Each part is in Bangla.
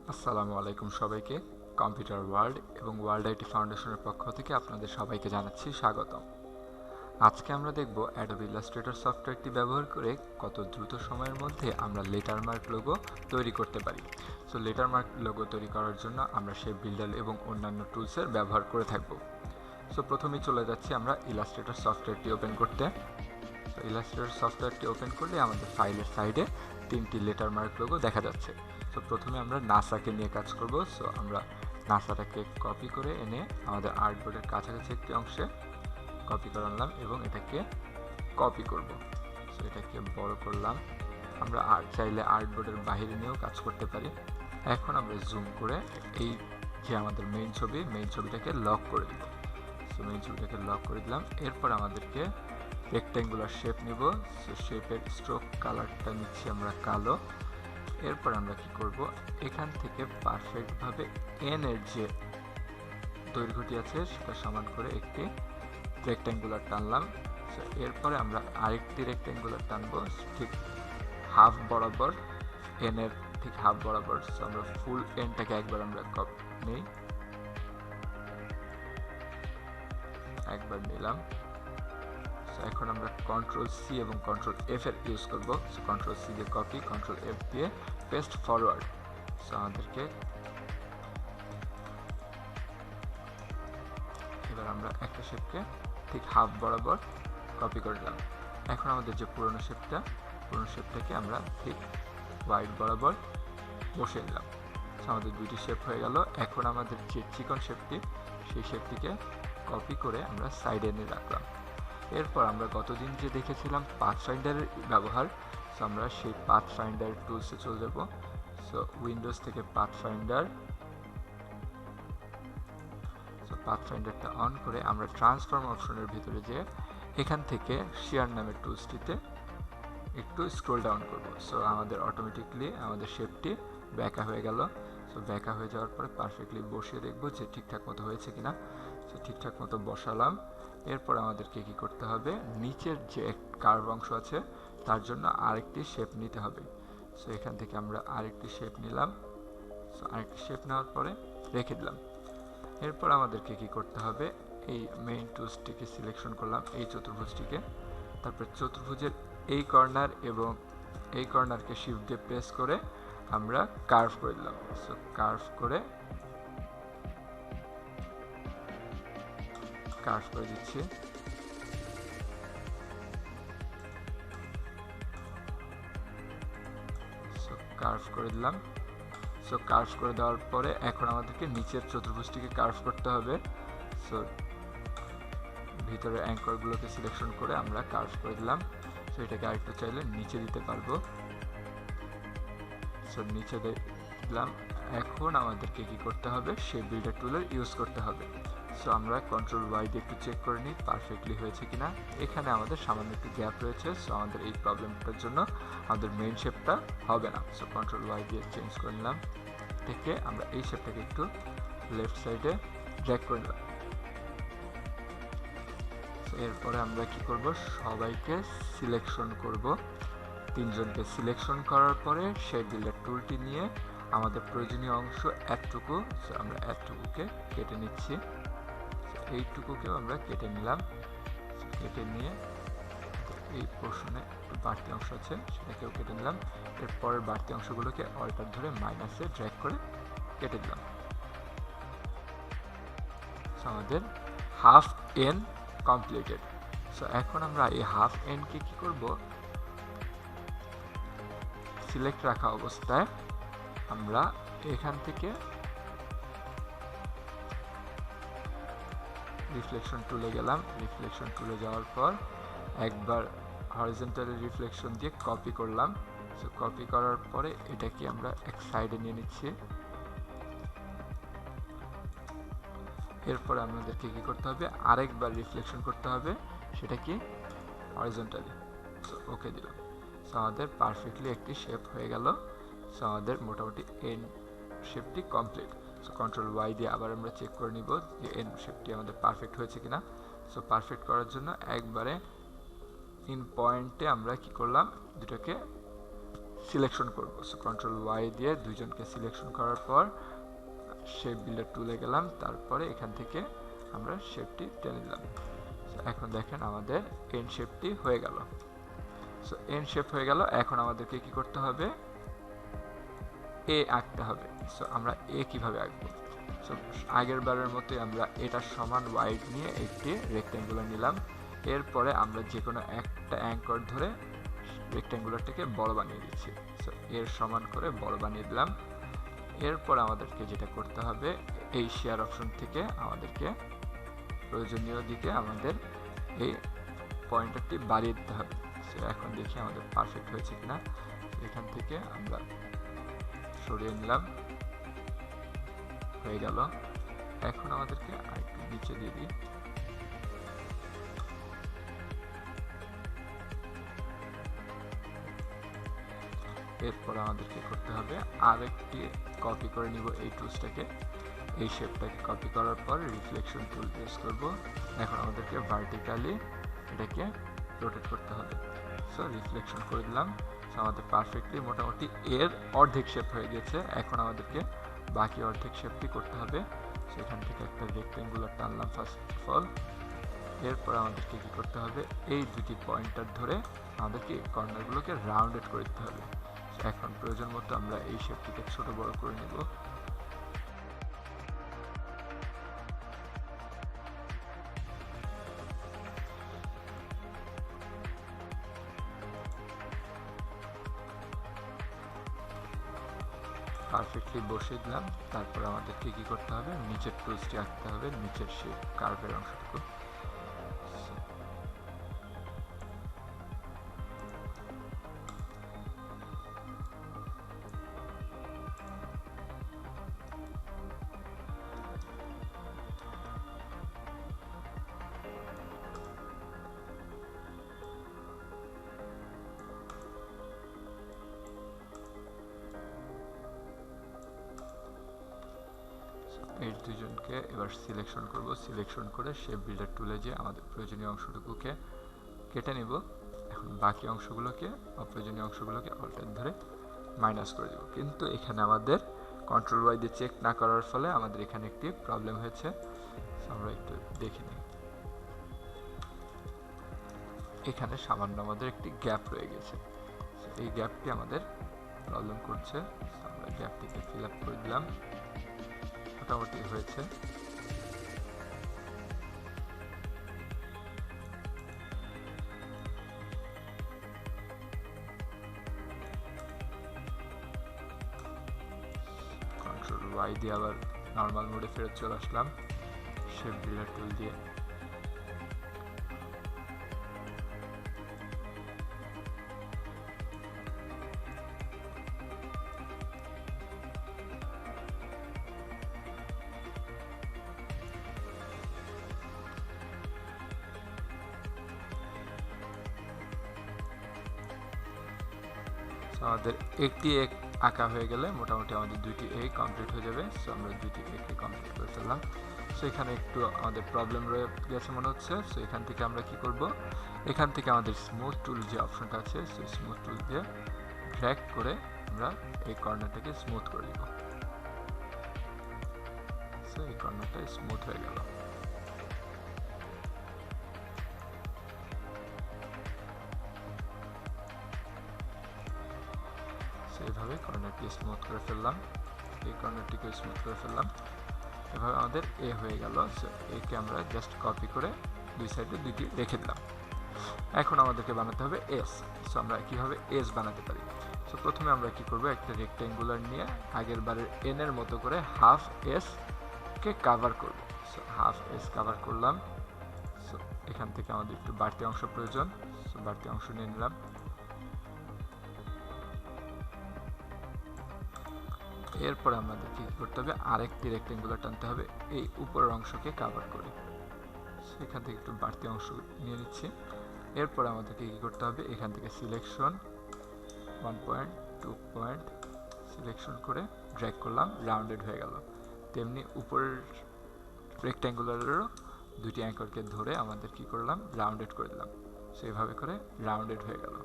আসসালামু আলাইকুম সবাইকে। কম্পিউটার ওয়ার্ল্ড এবং ওয়ার্ল্ড আইটি ফাউন্ডেশনের পক্ষ থেকে আপনাদের সবাইকে জানাচ্ছি স্বাগতম। আজকে আমরা দেখব অ্যাডোবি ইলাস্ট্রেটর সফটওয়্যারটি ব্যবহার করে কত দ্রুত সময়ের মধ্যে আমরা লেটারমার্ক লোগো তৈরি করতে পারি। সো লেটারমার্ক লোগো তৈরি করার জন্য আমরা সেই বিল্ডার এবং অন্যান্য টুলসের ব্যবহার করে থাকব। সো প্রথমেই চলে যাচ্ছি আমরা ইলাস্ট্রেটর সফটওয়্যারটি ওপেন করতে। তো ইলাস্ট্রেটর সফটওয়্যারটি ওপেন করলে আমাদের ফাইলের সাইডে 3টি লেটারমার্ক লোগো দেখা যাচ্ছে। সো প্রথমে আমরা নাসাকে নিয়ে কাজ করব। সো আমরা নাসাটাকে কপি করে এনে আমাদের আর্টবোর্ডের কাছাকাছি একটি অংশে কপি করে আনলাম এবং এটাকে কপি করব। সো এটাকে বড় করলাম। আমরা চাইলে আর্টবোর্ডের বাইরে নিয়েও কাজ করতে পারি। এখন আমরা জুম করে এই যে আমাদের মেইন ছবিটাকে লক করে দিব। সো মেইন ছবিটাকে লক করে দিলাম। এরপর আমাদেরকে রেক্ট্যাঙ্গুলার শেপ নিব। সো শেপের স্ট্রোক কালারটা নিচ্ছি আমরা কালো। এরপর আমরা কি করব, এখান থেকে পারফেক্টভাবে এন এর যে দৈর্ঘ্যটি আছে সেটা সমান করে একটি রেক্ট্যাঙ্গুলার টানলাম। সো এরপরে আমরা আরেকটি রেক্ট্যাঙ্গুলার টানবো ঠিক হাফ বরাবর, এন এর ঠিক হাফ বরাবর। সো আমরা ফুল এনটাকে একবার আমরা নেই, একবার নিলাম। সো এখন আমরা কন্ট্রোল সি এবং কন্ট্রোল এফ এর ইউজ করব। সো কন্ট্রোল সি দিয়ে কপি, কন্ট্রোল এফ দিয়ে পেস্ট ফরওয়ার্ড। সো আমাদেরকে এবার আমরা একটা শেপকে ঠিক হাফ বরাবর কপি করে নিলাম। এখন আমাদের যে পুরনো শেপটাকে আমরা ঠিক হোয়াইট বরাবর বসিয়ে নিলাম। সো আমাদের দুইটি শেপ হয়ে গেল। এখন আমাদের যে চিকন শেপটি, সেই শেপটিকে কপি করে আমরা সাইডে এনে রাখলাম। এরপর আমরা গতদিন যে দেখেছিলাম পাথ ফাইন্ডারের ব্যবহার, সো আমরা সেই পাথ ফাইন্ডার টুলসে চলে যাব। সো উইন্ডোজ থেকে পাথ ফাইন্ডারটা অন করে আমরা ট্রান্সফর্ম অপশনের ভিতরে যে এখান থেকে শেয়ার নামের টুলসটিতে একটু স্ক্রল ডাউন করব। সো আমাদের অটোমেটিকলি আমাদের শেপটি ব্যাকা হয়ে গেল। সো ব্যাকা হয়ে যাওয়ার পরে পারফেক্টলি বসিয়ে দেখব যে ঠিকঠাক মতো হয়েছে কিনা। সো ঠিকঠাক মতো বসালাম। এরপর আমাদেরকে কি করতে হবে, নিচের যে কার্ভ অংশ আছে তার জন্য আরেকটি শেপ নিতে হবে। সো এখান থেকে আমরা আরেকটি শেপ নিলাম। সো আরেকটি শেপ নেওয়ার পরে রেখে দিলাম। এরপর আমাদেরকে কি করতে হবে, এই মেইন টুলসটিকে সিলেকশন করলাম, এই চতুর্ভুজটিকে। তারপর চতুর্ভুজের এই কর্নার এবং এই কর্নারকে শিফট দিয়ে প্রেস করে আমরা কার্ভ করে দিলাম। সো কার্ভ করে দিচ্ছি। সো কার্ভ করে দিলাম। সো কার্ভ করে দেওয়ার পরে এখন আমাদেরকে নিচের চতুর্ভুজটিকে কার্ভ করতে হবে। সো ভিতরের অ্যাঙ্করগুলোকে সিলেকশন করে আমরা কার্ভ করে দিলাম। সো এটাকে আরেকটু চাইলে নিচে দিতে পারবো। সো নিচে দিলাম। এখন আমাদেরকে কি করতে হবে, শেপ বিল্ডার টুলের ইউজ করতে হবে। সো আমরা কন্ট্রোল ওয়াই দিয়ে একটু চেক করে নিই পারফেক্টলি হয়েছে কিনা। এখানে আমাদের সামান্য একটু গ্যাপ রয়েছে। সো আমাদের এই প্রবলেমটার জন্য আমাদের মেইন শেপটা হবে না। সো কন্ট্রোল ওয়াই দিয়ে চেঞ্জ করে নিলাম। থেকে আমরা এই শেপটাকে একটু লেফট সাইডে ড্র্যাগ করে নিলাম। এরপরে আমরা কি করব, সবাইকে সিলেকশন করব। 3জনকে সিলেকশন করার পরে শেপ বিল্ডার টুলটি নিয়ে আমাদের প্রয়োজনীয় অংশ এতটুকু, আমরা এতটুকুকে কেটে নিচ্ছি। এইটুকুকেও আমরা কেটে নিলাম। কেটে নিয়ে এই পোর্শনে একটু বাড়তি অংশ আছে সেটাকেও কেটে নিলাম। এরপরের বাড়তি অংশগুলোকে অল্টার ধরে মাইনাসে ড্র্যাগ করে কেটে দিলাম। আমাদের হাফ এন কমপ্লিটেড। সো এখন আমরা এই হাফ এনকে কি করব, সিলেক্ট রাখা অবস্থায় আমরা এখান থেকে রিফ্লেকশন টুলে গেলাম। রিফ্লেকশন টুলে যাওয়ার পর একবার হরিজন্টালি রিফ্লেকশন দিয়ে কপি করলাম। সো কপি করার পরে এটাকে আমরা এক সাইডে নিয়ে নিচ্ছি। এরপরে আমাদেরকে কি করতে হবে, আরেকবার রিফ্লেকশন করতে হবে, সেটা কি হরিজন্টালি। সো ওকে দিলাম। সো আমাদের পারফেক্টলি একটি শেপ হয়ে গেল। সো আমাদের মোটামুটি এন শেপটি কমপ্লিট। সো কন্ট্রোল ওয়াই দিয়ে আবার আমরা চেক করে নিব যে এন শেপটি আমাদের পারফেক্ট হয়েছে কিনা। সো পারফেক্ট করার জন্য একবারে ইন পয়েন্টে আমরা কি করলাম, দুটোকে সিলেকশন করব। সো কন্ট্রোল ওয়াই দিয়ে দুইজনকে সিলেকশন করার পর শেপ বিল্ডার টুলে গেলাম, তারপরে এখান থেকে আমরা শেপটি টেনে দিলাম। এখন দেখেন আমাদের এন্ড শেপটি হয়ে গেল। সো এন্ড শেপ হয়ে গেল। এখন আমাদেরকে কি করতে হবে, এ আঁকতে হবে। সো আমরা এ কিভাবে আঁকবো, সো আগের বারের মতোই আমরা এটার সমান ওয়াইড নিয়ে একটি রেক্ট্যাঙ্গুলার নিলাম। এরপরে আমরা যে কোনো একটা অ্যাঙ্কর ধরে রেক্ট্যাঙ্গুলারটাকে বড় বানিয়ে দিচ্ছি। সো এর সমান করে বড় বানিয়ে দিলাম। এরপর আমাদেরকে যেটা করতে হবে, এই শেয়ার অপশন থেকে আমাদেরকে প্রয়োজনীয় দিকে আমাদের এই পয়েন্টারটি বাড়িয়ে দিতে হবে। সো এখন দেখি আমাদের পারফেক্ট হয়েছে কিনা। এখান থেকে আমরা সরিয়ে নিলাম, হয়ে গেল। এখন আমাদেরকে আরেকটু নিচে দিয়ে দিই। এরপর আমাদেরকে করতে হবে আরেকটি কপি করে নিব এই টুলসটাকে, এই শেপটাকে কপি করার পর রিফ্লেকশন টুল ইউজ করব। এখন আমাদেরকে ভার্টিক্যালি এটাকে রোটেট করতে হবে। সো রিফ্লেকশন করে দিলাম। সো আমাদের পারফেক্টলি মোটামুটি এর অর্ধেক শেপ হয়ে গেছে। এখন আমাদেরকে বাকি অর্ধেক শেপটি করতে হবে। সেখান থেকে একটা রেক্ট্যাঙ্গুলার টানলাম ফার্স্ট অফ অল। এরপর আমাদেরকে কী করতে হবে, এই দুটি পয়েন্টার ধরে আমাদেরকে কর্নারগুলোকে রাউন্ডেড করে দিতে হবে। এখন প্রয়োজন মতো আমরা এই শেপটিকে ছোট বড় করে নেব। পারফেক্টলি বসিয়ে দিলাম। তারপর আমাদেরকে কি করতে হবে, নিচের টুলসটি আঁকতে হবে, নিচের শেপ কার্ভের অংশটুকু। এই দুজনকে এবার সিলেকশন করব। সিলেকশন করে শেপ বিল্ডার টুলে যে আমাদের প্রয়োজনীয় অংশটুকুকে কেটে নিব। এখন বাকি অংশগুলোকে, অপ্রয়োজনীয় অংশগুলোকে অল্টার ধরে মাইনাস করে দেব। কিন্তু এখানে আমাদের কন্ট্রোল ওয়াই দিয়ে চেক না করার ফলে আমাদের এখানে একটি প্রবলেম হয়েছে। আমরা একটু দেখে নিই। এখানে সামান্য আমাদের একটি গ্যাপ রয়ে গেছে। এই গ্যাপটি আমাদের প্রবলেম করছে। আমরা গ্যাপটিকে ফিল আপ করে দিলাম, মোটামুটি হয়েছে। কন্ট্রোল ওয়াই দিয়ে আবার নর্মাল মোডে ফেরত চলে আসলাম শেপ বিল্ডার টুল দিয়ে। আমাদের একটি এক আঁকা হয়ে গেলে মোটামুটি আমাদের দুইটি এ কমপ্লিট হয়ে যাবে। সো আমরা দুইটি একে কমপ্লিট করে ফেললাম। সো এখানে একটু আমাদের প্রবলেম রয়ে গেছে মনে হচ্ছে। সো এখান থেকে আমরা কি করব, এখান থেকে আমাদের স্মুথ টুল যে অপশনটা আছে, সেই স্মুথ টুল দিয়ে ড্র্যাগ করে আমরা এই কর্নারটাকে স্মুথ করে দিব। সো এই কর্নারটা স্মুথ হয়ে গেল। এইভাবে কর্নারটি স্মুথ করে ফেললাম, এই কর্নারটিকে স্মুথ করে ফেললাম। এভাবে আমাদের এ হয়ে গেল। সো একে আমরা জাস্ট কপি করে দুই সাইডে দুইটি রেখে দিলাম। এখন আমাদেরকে বানাতে হবে এস। সো আমরা কীভাবে এস বানাতে পারি, সো প্রথমে আমরা কি করব, একটা রেক্ট্যাঙ্গুলার নিয়ে আগের বারের এন এর মতো করে হাফ এস কে কাভার করব। সো হাফ এস কাভার করলাম। সো এখান থেকে আমাদের একটু বাড়তি অংশ প্রয়োজন। সো বাড়তি অংশ নিয়ে নিলাম। এরপরে আমাদের কি করতে হবে, আরেকটি রেক্ট্যাঙ্গুলার টানতে হবে এই উপরের অংশকে কভার করে। সেখান থেকে একটু বাড়তি অংশ নিয়ে নিচ্ছি। এরপর আমাদেরকে কি করতে হবে, এখান থেকে সিলেকশন 1 পয়েন্ট 2 পয়েন্ট সিলেকশন করে ড্র্যাগ করলাম, রাউন্ডেড হয়ে গেল। তেমনি উপরের রেক্ট্যাঙ্গুলারেরও দুটি অ্যাঙ্করকে ধরে আমাদের কি করলাম, রাউন্ডেড করে দিলাম। সেইভাবে করে রাউন্ডেড হয়ে গেল।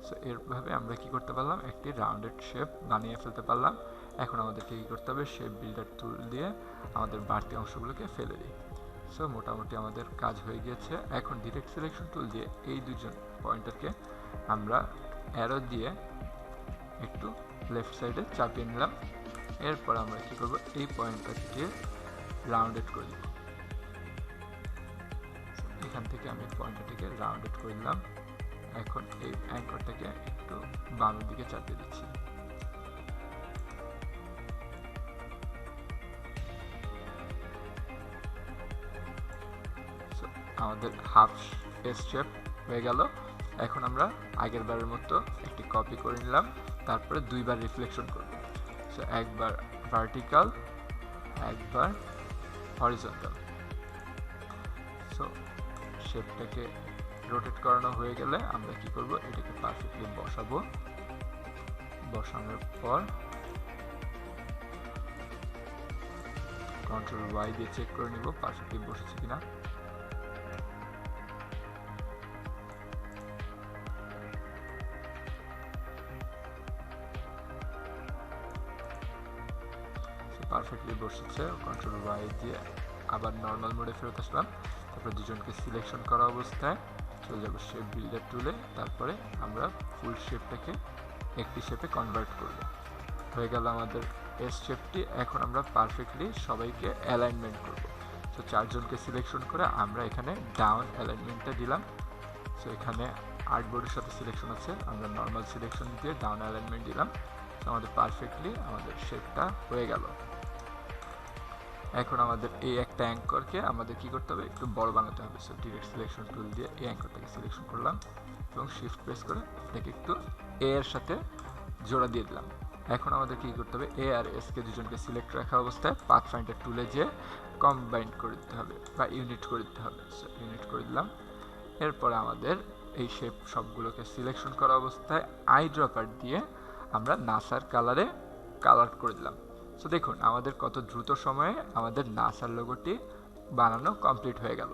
সো এরভাবে আমরা কি করতে পারলাম, একটি রাউন্ডেড শেপ বানিয়ে ফেলতে পারলাম। এখন আমাদেরকে কি করতে হবে, শেপ বিল্ডার টুল দিয়ে আমাদের বাড়তি অংশগুলোকে ফেলে দিই। সো মোটামুটি আমাদের কাজ হয়ে গিয়েছে। এখন ডিরেক্ট সিলেকশন টুল দিয়ে এই দুজন পয়েন্টারকে আমরা অ্যারো দিয়ে একটু লেফট সাইডে চাপিয়ে নিলাম। এরপর আমরা কি করব, এই পয়েন্টারকে রাউন্ডেড করে দিব। এখান থেকে আমি পয়েন্টারটিকে রাউন্ডেড করে দিলাম। এখন এই অ্যাঙ্করটাকে একটু বামের দিকে চাপিয়ে দিচ্ছি। আমাদের হাফ এস শেপ হয়ে গেল। এখন আমরা আগের বারের মতো একটি কপি করে নিলাম, তারপরে দুইবার রিফ্লেকশন করব। সো একবার ভার্টিক্যাল, একবার হরিজন্টাল। সো শেপটাকে রোটেট করানো হয়ে গেলে আমরা কি করব, এটাকে পারফেক্টলি বসাবো। বসানোর পর কন্ট্রোল ওয়াই দিয়ে চেক করে নিব পারফেক্টলি বসেছে কিনা। পারফেক্টলি বসেছে। কন্ট্রোল ওয়াই দিয়ে আবার নর্মাল মোডে ফেরত আসলাম। তারপরে দুজনকে সিলেকশন করা অবস্থায় চলে যাব শেপ বিল্ডার টুলে। তারপরে আমরা ফুল শেপটাকে একটি শেপে কনভার্ট করব। হয়ে গেল আমাদের এস শেপটি। এখন আমরা পারফেক্টলি সবাইকে অ্যালাইনমেন্ট করব। সো চারজনকে সিলেকশন করে আমরা এখানে ডাউন অ্যালাইনমেন্টটা দিলাম। সো এখানে আর্টবোর্ডের সাথে সিলেকশন আছে, আমরা নর্মাল সিলেকশন দিয়ে ডাউন অ্যালাইনমেন্ট দিলাম। সো আমাদের পারফেক্টলি আমাদের শেপটা হয়ে গেল। এখন আমাদের এই একটা অ্যাঙ্করকে আমাদের কি করতে হবে, একটু বড় বানাতে হবে। সো ডিরেক্ট সিলেকশন টুল দিয়ে এই অ্যাঙ্করটাকে সিলেকশন করলাম এবং শিফট প্রেস করে এটাকে একটু এ এর সাথে জোড়া দিয়ে দিলাম। এখন আমাদের কি করতে হবে, এ আর এস কে দুজনকে সিলেক্ট রাখা অবস্থায় পাথফাইন্ডার টুলে যে কম্বাইন করে দিতে হবে বা ইউনিট করে দিতে হবে। সো ইউনিট করে দিলাম। এরপরে আমাদের এই শেপ সবগুলোকে সিলেকশন করা অবস্থায় আই ড্রপার দিয়ে আমরা নাসার কালারে কালার করে দিলাম। সো দেখুন আমাদের কত দ্রুত সময়ে আমাদের নাসার লোগোটি বানানো কমপ্লিট হয়ে গেল।